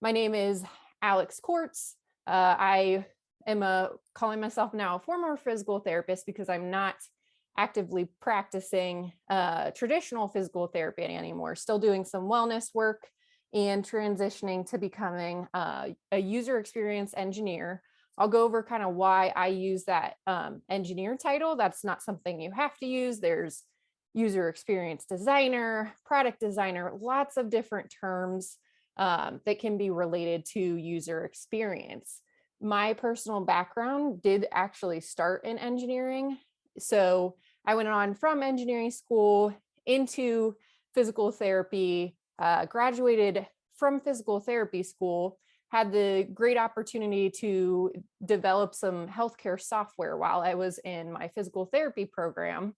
My name is Alex Quartz. I am calling myself now a former physical therapist because I'm not actively practicing traditional physical therapy anymore. Still doing some wellness work and transitioning to becoming a user experience engineer. I'll go over kind of why I use that engineer title. That's not something you have to use. There's user experience designer, product designer, lots of different terms that can be related to user experience. My personal background did actually start in engineering. So I went on from engineering school into physical therapy, graduated from physical therapy school, had the great opportunity to develop some healthcare software while I was in my physical therapy program.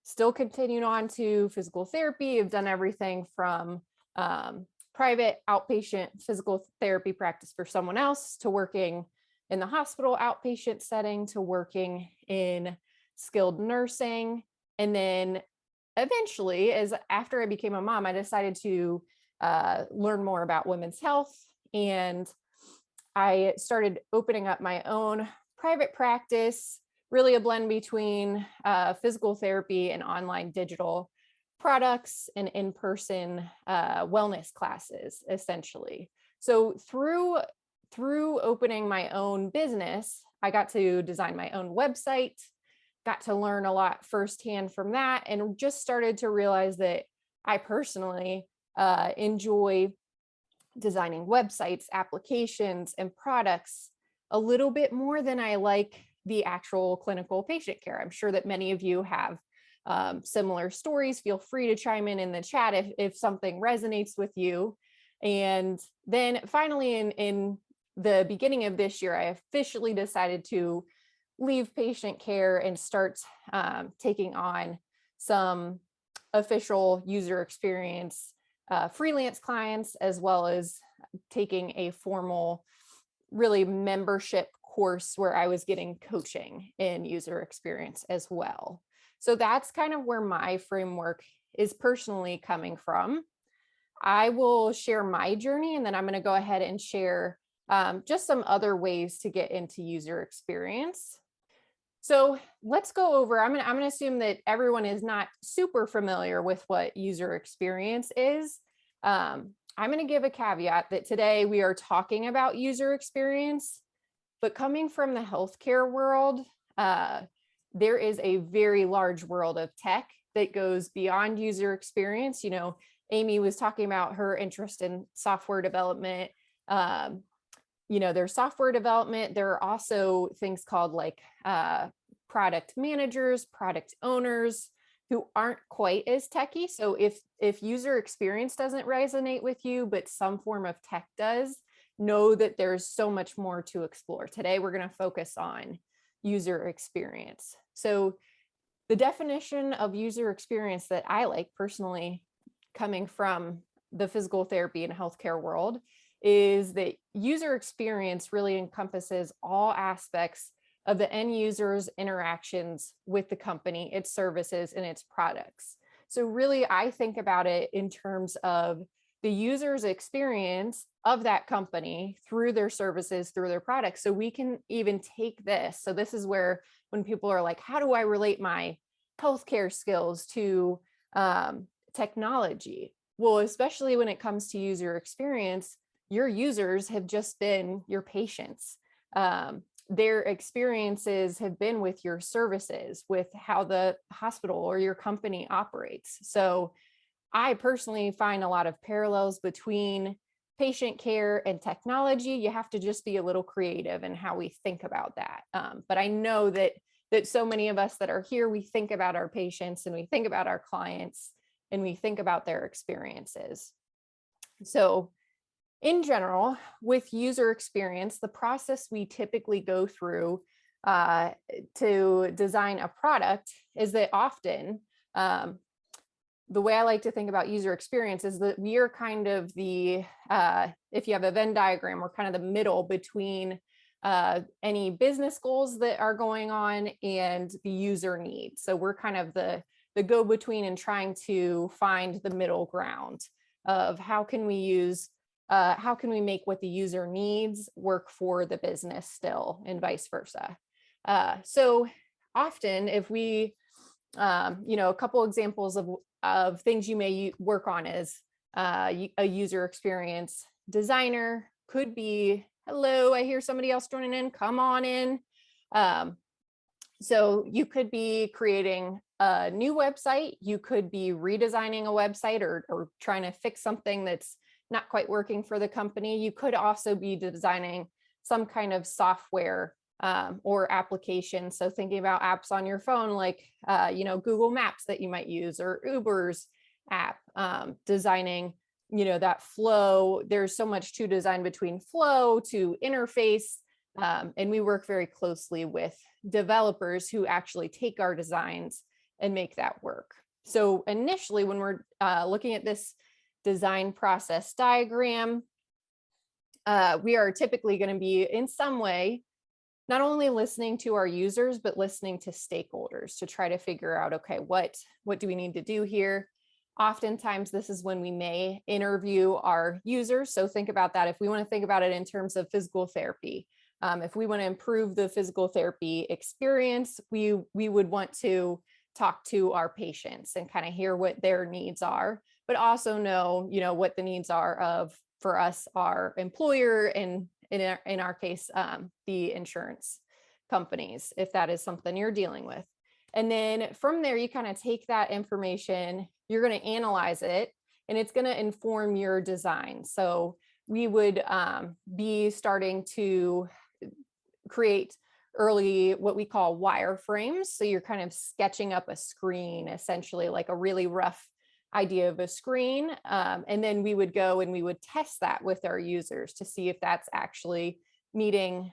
Still continued on to physical therapy. I've done everything from private outpatient physical therapy practice for someone else to working in the hospital outpatient setting to working in skilled nursing. And then eventually, as after I became a mom, I decided to learn more about women's health. And I started opening up my own private practice, really a blend between physical therapy and online digital products and in-person wellness classes, essentially. So through opening my own business, I got to design my own website, got to learn a lot firsthand from that, and just started to realize that I personally enjoy designing websites, applications, and products a little bit more than I like the actual clinical patient care. I'm sure that many of you have similar stories. Feel free to chime in the chat if something resonates with you. And then finally, in the beginning of this year, I officially decided to leave patient care and start taking on some official user experience freelance clients, as well as taking a formal, really membership course where I was getting coaching in user experience as well. So that's kind of where my framework is personally coming from. I will share my journey, and then I'm going to go ahead and share just some other ways to get into user experience. So let's go over, I'm going to assume that everyone is not super familiar with what user experience is. I'm going to give a caveat that today we are talking about user experience, but coming from the healthcare world, there is a very large world of tech that goes beyond user experience. You know, Amy was talking about her interest in software development. There's software development. There are also things called like product managers, product owners who aren't quite as techy. So if user experience doesn't resonate with you, but some form of tech does, know that there's so much more to explore. Today, we're going to focus on user experience. So the definition of user experience that I like personally, coming from the physical therapy and healthcare world, is that user experience really encompasses all aspects of the end user's interactions with the company, its services, and its products. So really, I think about it in terms of the user's experience of that company through their services, through their products. So we can even take this. So this is where when people are like, how do I relate my healthcare skills to technology? Well, especially when it comes to user experience, your users have just been your patients. Their experiences have been with your services, with how the hospital or your company operates. So I personally find a lot of parallels between patient care and technology. You have to just be a little creative in how we think about that. But I know that so many of us that are here, we think about our patients and we think about our clients and we think about their experiences. So in general, with user experience, the process we typically go through to design a product is that often, the way I like to think about user experience is that we are kind of the, if you have a Venn diagram, we're kind of the middle between any business goals that are going on and the user needs. So we're kind of the go-between and trying to find the middle ground of how can we use how can we make what the user needs work for the business still, and vice versa. So often if we, a couple examples of things you may work on is a user experience designer could be, hello, I hear somebody else joining in, come on in. So you could be creating a new website, you could be redesigning a website or trying to fix something that's not quite working for the company. You could also be designing some kind of software or application. So thinking about apps on your phone, like, Google Maps that you might use, or Uber's app, designing, that flow. There's so much to design between flow to interface. And we work very closely with developers who actually take our designs and make that work. So initially, when we're looking at this design process diagram, we are typically going to be in some way not only listening to our users, but listening to stakeholders to try to figure out, okay, what do we need to do here? Oftentimes, this is when we may interview our users. So think about that. If we want to think about it in terms of physical therapy, if we want to improve the physical therapy experience, we would want to talk to our patients and kind of hear what their needs are, but also know, what the needs are for us, our employer, and in our case, the insurance companies, if that is something you're dealing with. And then from there, you kind of take that information, you're going to analyze it, and it's going to inform your design. So we would be starting to create early what we call wireframes. So you're kind of sketching up a screen, essentially like a really rough idea of a screen. And then we would go and we would test that with our users to see if that's actually meeting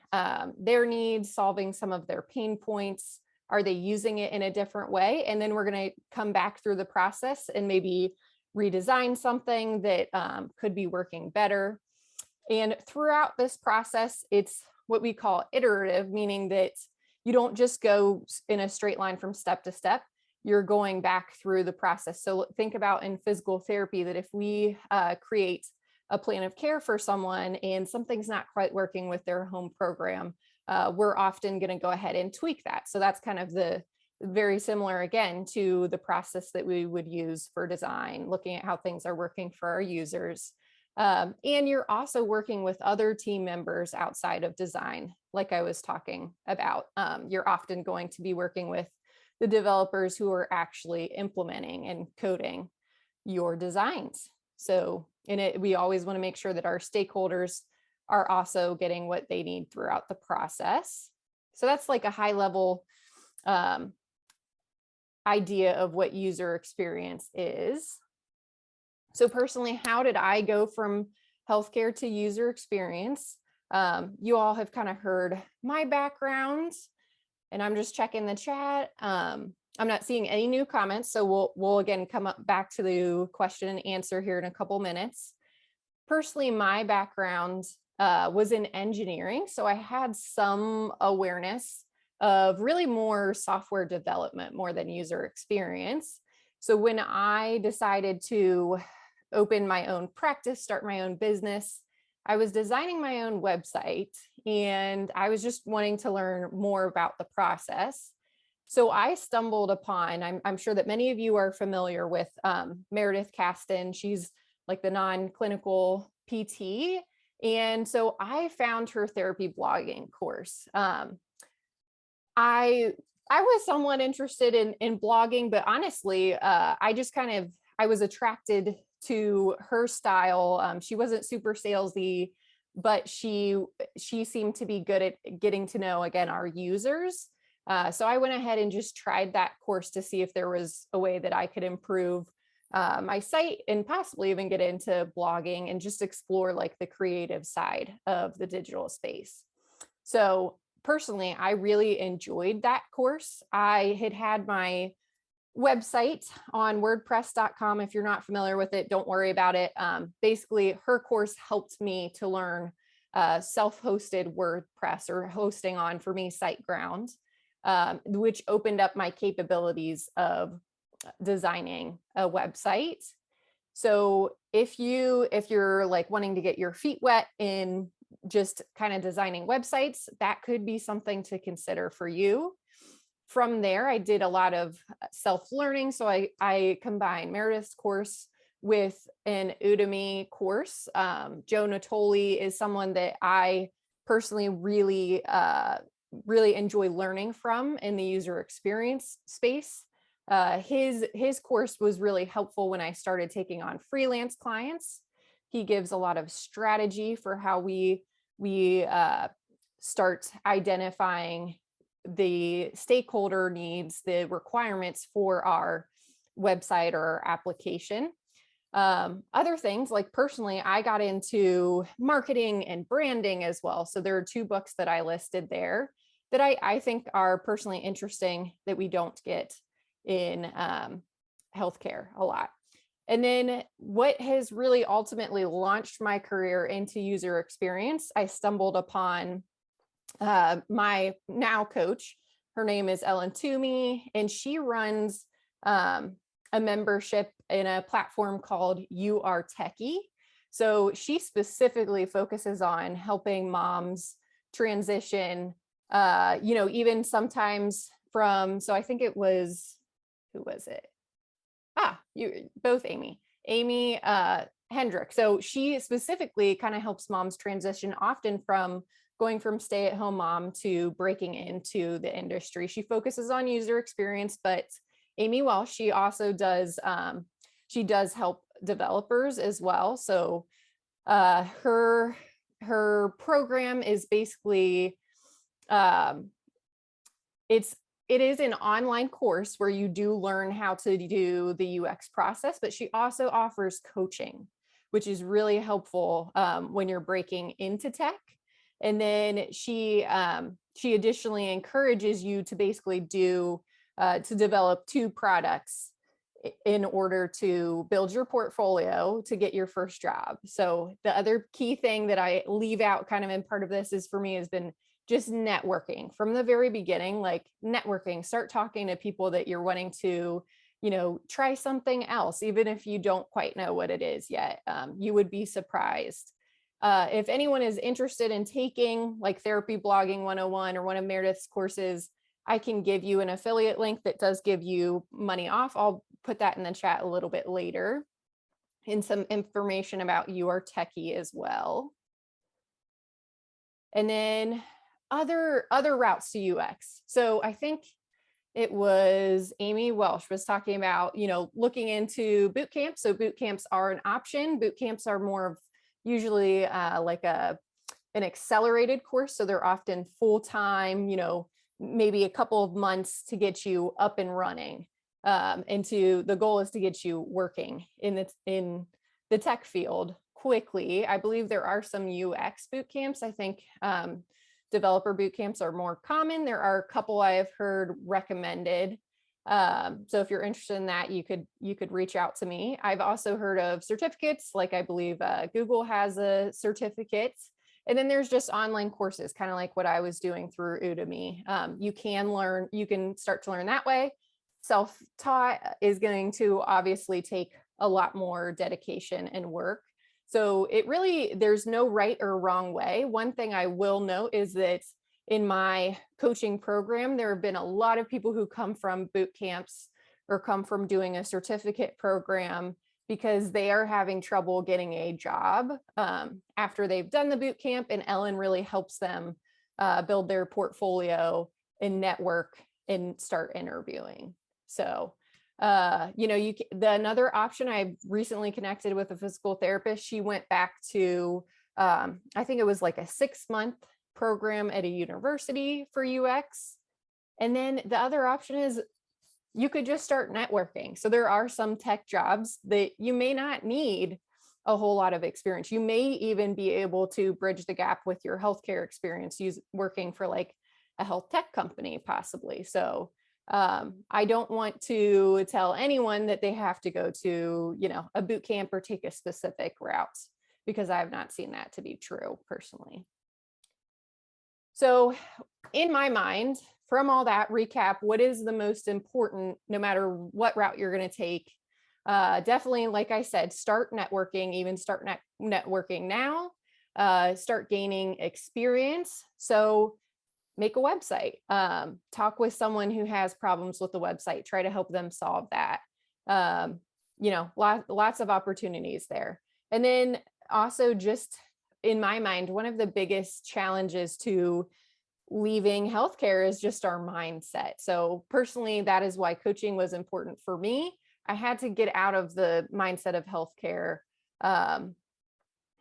their needs, solving some of their pain points. Are they using it in a different way? And then we're going to come back through the process and maybe redesign something that could be working better. And throughout this process, it's what we call iterative, meaning that you don't just go in a straight line from step to step. You're going back through the process. So think about in physical therapy that if we create a plan of care for someone and something's not quite working with their home program, we're often going to go ahead and tweak that. So that's kind of the very similar, again, to the process that we would use for design, looking at how things are working for our users. And you're also working with other team members outside of design, like I was talking about. You're often going to be working with the developers who are actually implementing and coding your designs. So we always want to make sure that our stakeholders are also getting what they need throughout the process. So that's like a high level idea of what user experience is. So personally, how did I go from healthcare to user experience? You all have kind of heard my background, and I'm just checking the chat. I'm not seeing any new comments, so we'll again come up back to the question and answer here in a couple minutes. Personally, my background was in engineering, so I had some awareness of really more software development more than user experience. So when I decided to open my own practice, start my own business, I was designing my own website and I was just wanting to learn more about the process. So I stumbled upon, I'm sure that many of you are familiar with Meredith Caston. She's like the non-clinical PT. And so I found her therapy blogging course. I was somewhat interested in blogging, but honestly, I was attracted to her style. She wasn't super salesy, but she seemed to be good at getting to know, again, our users. So I went ahead and just tried that course to see if there was a way that I could improve my site and possibly even get into blogging and just explore like the creative side of the digital space. So personally, I really enjoyed that course. I had my website on WordPress.com. If you're not familiar with it, don't worry about it. Basically, her course helped me to learn self-hosted WordPress, or hosting on, for me, SiteGround, which opened up my capabilities of designing a website. So if you're like wanting to get your feet wet in just kind of designing websites, that could be something to consider for you. From there, I did a lot of self-learning. So I combined Meredith's course with an Udemy course. Joe Natoli is someone that I personally really enjoy learning from in the user experience space. His course was really helpful when I started taking on freelance clients. He gives a lot of strategy for how we start identifying the stakeholder needs, the requirements for our website or our application. Other things, like personally, I got into marketing and branding as well. So there are 2 books that I listed there that I think are personally interesting that we don't get in healthcare a lot. And then what has really ultimately launched my career into user experience, I stumbled upon my now coach. Her name is Ellen Toomey, and she runs a membership in a platform called You Are Techie. So she specifically focuses on helping moms transition, even sometimes from, so I think it was, who was it? You both Amy Hendrick. So she specifically kind of helps moms transition often from going from stay-at-home mom to breaking into the industry. She focuses on user experience, but Amy Welsh, she also does help developers as well. So her program is basically it is an online course where you do learn how to do the UX process, but she also offers coaching, which is really helpful when you're breaking into tech. And then she additionally encourages you to basically to develop 2 products in order to build your portfolio to get your first job. So the other key thing that I leave out kind of in part of this is for me has been just networking from the very beginning, like networking, start talking to people that you're wanting to, try something else, even if you don't quite know what it is yet. You would be surprised. If anyone is interested in taking like Therapy Blogging 101 or one of Meredith's courses, I can give you an affiliate link that does give you money off. I'll put that in the chat a little bit later, and some information about You Are Techie as well. And then other routes to UX. So I think it was Amy Welsh was talking about, looking into boot camps. So boot camps are an option. Boot camps are more of usually like an accelerated course. So they're often full-time, maybe a couple of months to get you up and running. The goal is to get you working in the tech field quickly. I believe there are some UX boot camps. I think developer boot camps are more common. There are a couple I have heard recommended. So if you're interested in that, you could reach out to me. I've also heard of certificates, like I believe Google has a certificate. And then there's just online courses, kind of like what I was doing through Udemy. You can start to learn that way. Self-taught is going to obviously take a lot more dedication and work. So there's no right or wrong way. One thing I will note is that in my coaching program, there have been a lot of people who come from boot camps or come from doing a certificate program because they are having trouble getting a job after they've done the boot camp, and Ellen really helps them build their portfolio and network and start interviewing. So another option, I recently connected with a physical therapist. She went back to I think it was like a 6-month program at a university for UX. And then the other option is you could just start networking. So there are some tech jobs that you may not need a whole lot of experience. You may even be able to bridge the gap with your healthcare experience, working for like a health tech company possibly. So I don't want to tell anyone that they have to go to, a boot camp or take a specific route, because I have not seen that to be true personally. So in my mind, from all that recap, what is the most important, no matter what route you're going to take, definitely, like I said, start networking, even start networking now, start gaining experience. So make a website, talk with someone who has problems with the website, try to help them solve that. Lots of opportunities there. And then also, just in my mind, one of the biggest challenges to leaving healthcare is just our mindset. So personally, that is why coaching was important for me. I had to get out of the mindset of healthcare, and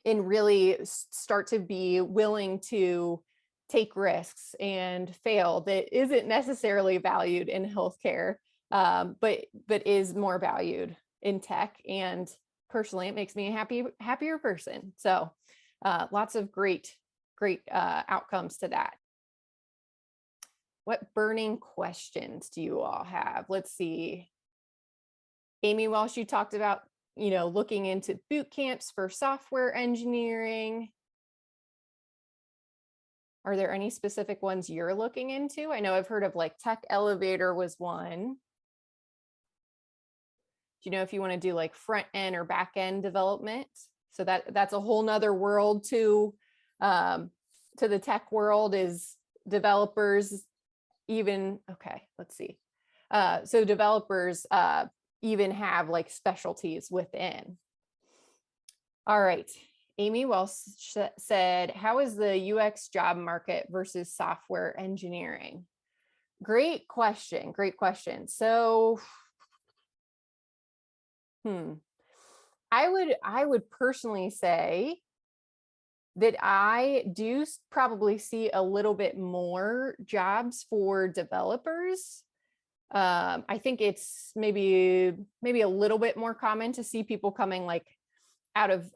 really start to be willing to take risks and fail that isn't necessarily valued in healthcare, but is more valued in tech. And personally, it makes me a happier person. So lots of great outcomes to that. What burning questions do you all have? Let's see. Amy Walsh, you talked about, looking into boot camps for software engineering. Are there any specific ones you're looking into? I know I've heard of like Tech Elevator was one. Do you know if you want to do like front end or back end development? So that's a whole nother world to the tech world, is developers even, okay, let's see. So developers even have like specialties within. All right. Amy Welsh said, how is the UX job market versus software engineering? Great question. Great question. So, I would personally say that I do probably see a little bit more jobs for developers. I think it's maybe a little bit more common to see people coming like out of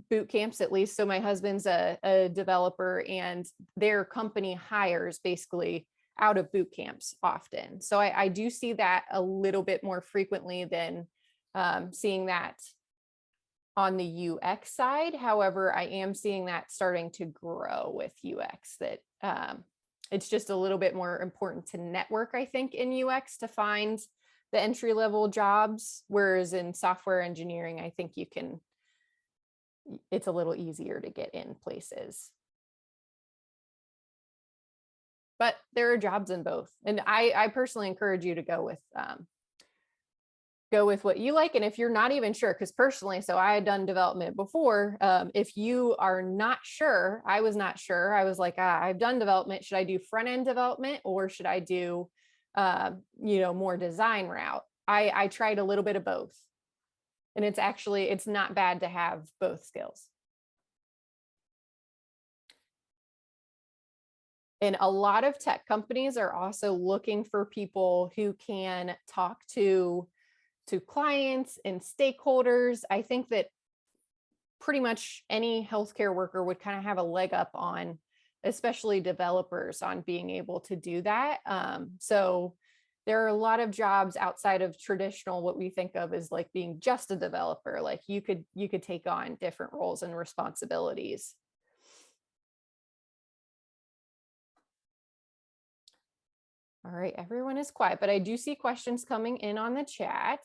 boot camps, at least. So my husband's a developer, and their company hires basically out of boot camps often. So I do see that a little bit more frequently than seeing that on the UX side. However, I am seeing that starting to grow with UX, that it's just a little bit more important to network, I think, in UX to find the entry-level jobs, whereas in software engineering, I think it's a little easier to get in places. But there are jobs in both. And I personally encourage you to go with what you like. And if you're not even sure, because personally, so I had done development before. If you are not sure, I was not sure. I was like, I've done development. Should I do front end development, or should I do, more design route? I tried a little bit of both. And it's not bad to have both skills. And a lot of tech companies are also looking for people who can talk to clients and stakeholders. I think that pretty much any healthcare worker would kind of have a leg up on, especially developers, on being able to do that. So there are a lot of jobs outside of traditional, what we think of as like being just a developer. Like you could take on different roles and responsibilities. All right, everyone is quiet, but I do see questions coming in on the chat.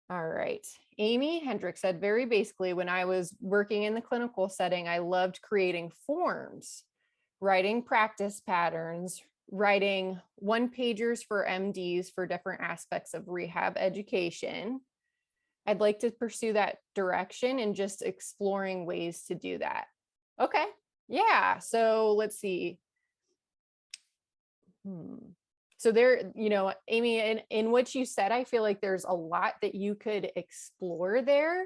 All right. Amy Hendrick said, very basically, when I was working in the clinical setting, I loved creating forms, writing practice patterns, writing one-pagers for MDs for different aspects of rehab education. I'd like to pursue that direction and just exploring ways to do that. Okay. Yeah. So let's see. So there, Amy, in what you said, I feel like there's a lot that you could explore there.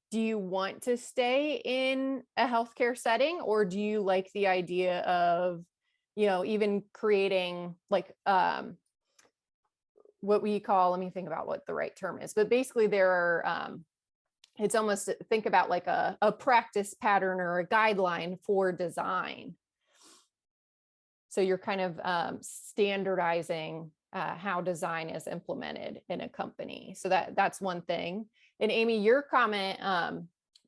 Do you want to stay in a healthcare setting, or do you like the idea of, even creating like what we call, let me think about what the right term is, but basically there are, it's almost, think about like a practice pattern or a guideline for design. So you're kind of standardizing how design is implemented in a company. So that's one thing. And Amy, your comment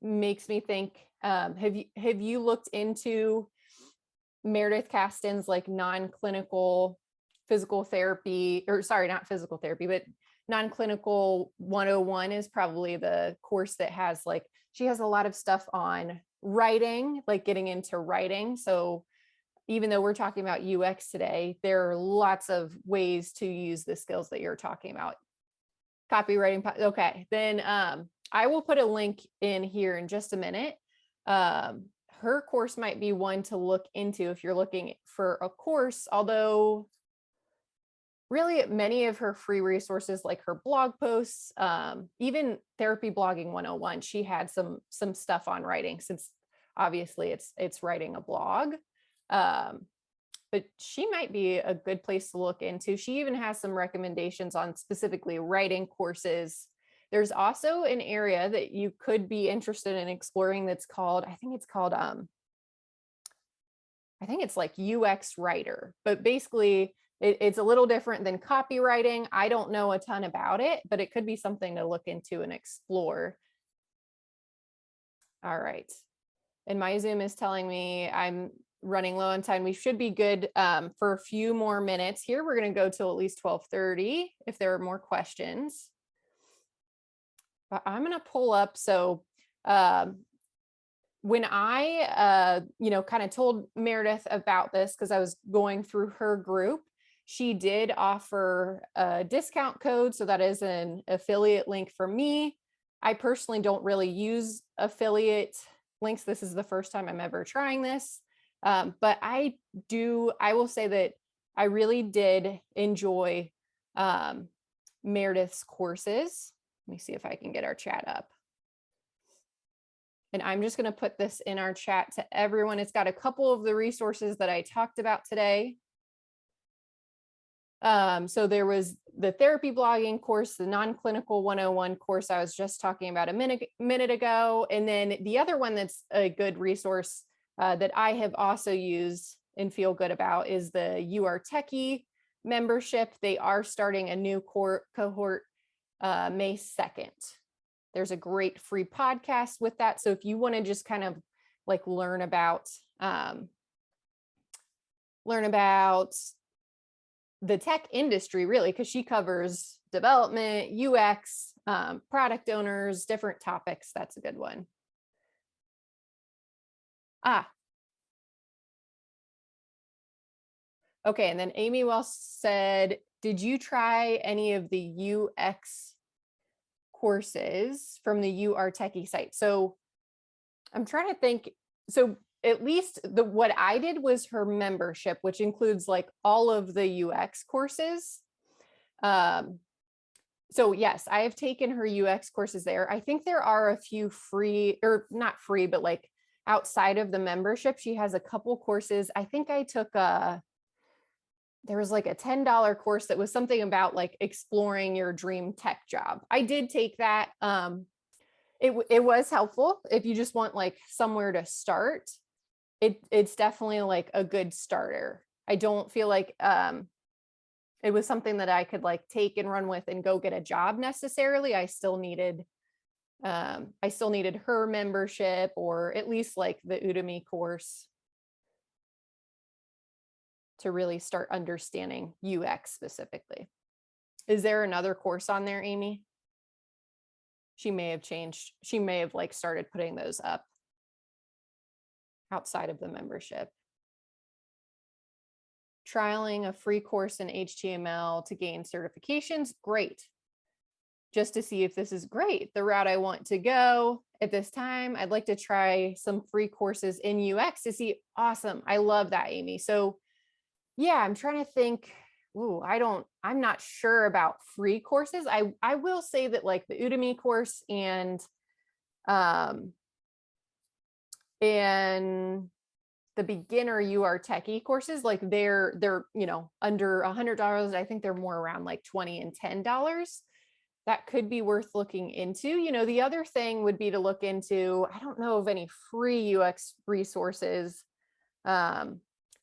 makes me think, have you looked into Meredith Caston's like non-clinical physical therapy, or sorry, not physical therapy, but Non-clinical 101 is probably the course that has like, she has a lot of stuff on writing, like getting into writing. So even though we're talking about UX today, there are lots of ways to use the skills that you're talking about. Copywriting. Okay, then I will put a link in here in just a minute. Her course might be one to look into if you're looking for a course, although really many of her free resources, like her blog posts, even Therapy Blogging 101, she had some stuff on writing, since obviously it's writing a blog. But she might be a good place to look into. She even has some recommendations on specifically writing courses. There's also an area that you could be interested in exploring that's called, I think it's like UX writer, but basically it's a little different than copywriting. I don't know a ton about it, but it could be something to look into and explore. All right. And my Zoom is telling me I'm running low on time. We should be good for a few more minutes here. We're going to go till at least 12:30 if there are more questions. But I'm going to pull up. So when I, kind of told Meredith about this, because I was going through her group, she did offer a discount code. So that is an affiliate link for me. I personally don't really use affiliate links. This is the first time I'm ever trying this. But I will say that I really did enjoy Meredith's courses. Let me see if I can get our chat up. And I'm just going to put this in our chat to everyone. It's got a couple of the resources that I talked about today. So there was the therapy blogging course, the non-clinical 101 course I was just talking about a minute ago. And then the other one that's a good resource that I have also used and feel good about is the You Are Techie membership. They are starting a new cohort May 2nd. There's a great free podcast with that. So if you want to just kind of like learn about the tech industry, really, because she covers development, UX, product owners, different topics. That's a good one. Okay, and then Amy Wells said, did you try any of the UX courses from the You Are Techie site? So I'm trying to think. So at least what I did was her membership, which includes like all of the UX courses. So yes, I have taken her UX courses there. I think there are a few free, or not free, but like outside of the membership, she has a couple courses. I think I took there was like a $10 course that was something about like exploring your dream tech job. I did take that. It was helpful if you just want like somewhere to start. It's definitely like a good starter. I don't feel like it was something that I could like take and run with and go get a job necessarily. I still needed her membership, or at least like the Udemy course, to really start understanding UX specifically. Is there another course on there, Amy? She may have changed. She may have like started putting those up outside of the membership. Trialing a free course in HTML to gain certifications. Great. Just to see if this is great, the route I want to go at this time. I'd like to try some free courses in UX to see. Awesome. I love that, Amy. So yeah, I'm trying to think. Ooh, I'm not sure about free courses. I will say that like the Udemy course and the beginner You Are Techie courses, like they're under $100. I think they're more around like $20 and $10. That could be worth looking into. The other thing would be to look into, I don't know of any free UX resources.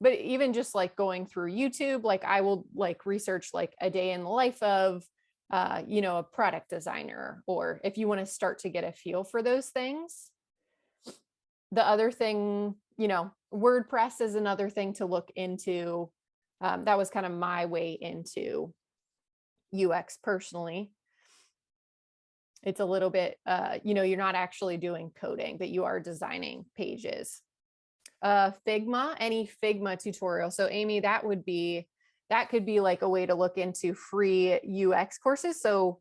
But even just like going through YouTube, like I will like research like a day in the life of, a product designer, or if you want to start to get a feel for those things. The other thing, WordPress is another thing to look into. That was kind of my way into UX personally. It's a little bit, you're not actually doing coding, but you are designing pages. Figma, any Figma tutorial. So Amy, that could be like a way to look into free UX courses. So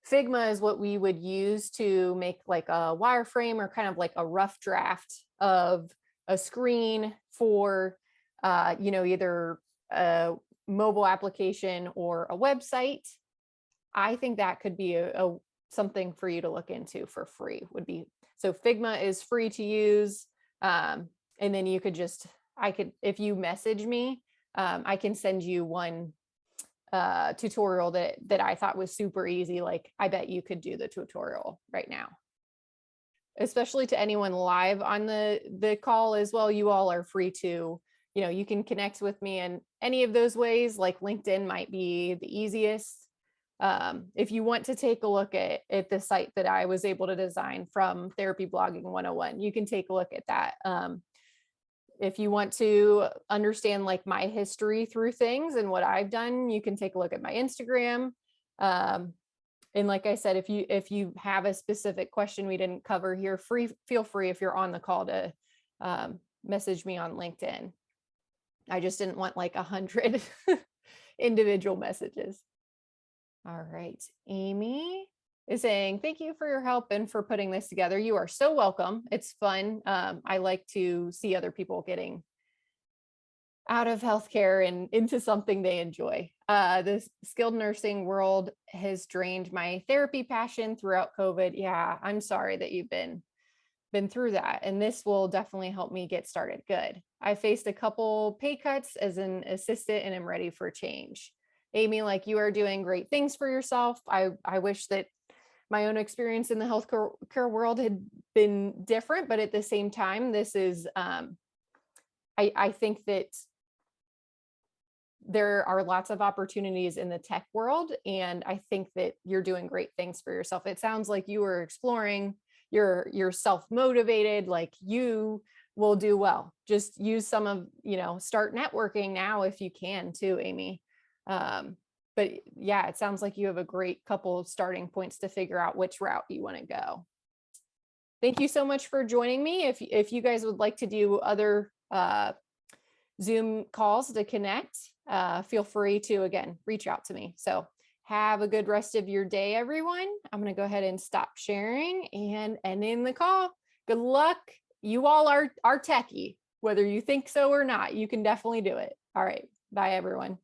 Figma is what we would use to make like a wireframe or kind of like a rough draft of a screen for, either a mobile application or a website. I think that could be something for you to look into for free would be. So Figma is free to use. And then you could if you message me, I can send you one tutorial that I thought was super easy. Like, I bet you could do the tutorial right now. Especially to anyone live on the call as well. You all are free to, you can connect with me in any of those ways. Like LinkedIn might be the easiest. If you want to take a look at the site that I was able to design from Therapy Blogging 101, you can take a look at that. If you want to understand like my history through things and what I've done, you can take a look at my Instagram. And like I said, if you have a specific question we didn't cover here, feel free if you're on the call to message me on LinkedIn. I just didn't want like 100 individual messages. All right, Amy is saying, thank you for your help and for putting this together. You are so welcome. It's fun. I like to see other people getting out of healthcare and into something they enjoy. The skilled nursing world has drained my therapy passion throughout COVID. Yeah, I'm sorry that you've been through that. And this will definitely help me get started. Good. I faced a couple pay cuts as an assistant and am ready for change. Amy, like, you are doing great things for yourself. I wish that my own experience in the healthcare world had been different, but at the same time, this is, I think that there are lots of opportunities in the tech world. And I think that you're doing great things for yourself. It sounds like you were exploring, you're self-motivated, like you will do well. Just use some of, start networking now if you can too, Amy. But yeah, it sounds like you have a great couple of starting points to figure out which route you want to go. Thank you so much for joining me. If you guys would like to do other Zoom calls to connect, feel free to, again, reach out to me. So have a good rest of your day, everyone. I'm going to go ahead and stop sharing and end the call. Good luck. You all are techie, whether you think so or not. You can definitely do it. All right. Bye, everyone.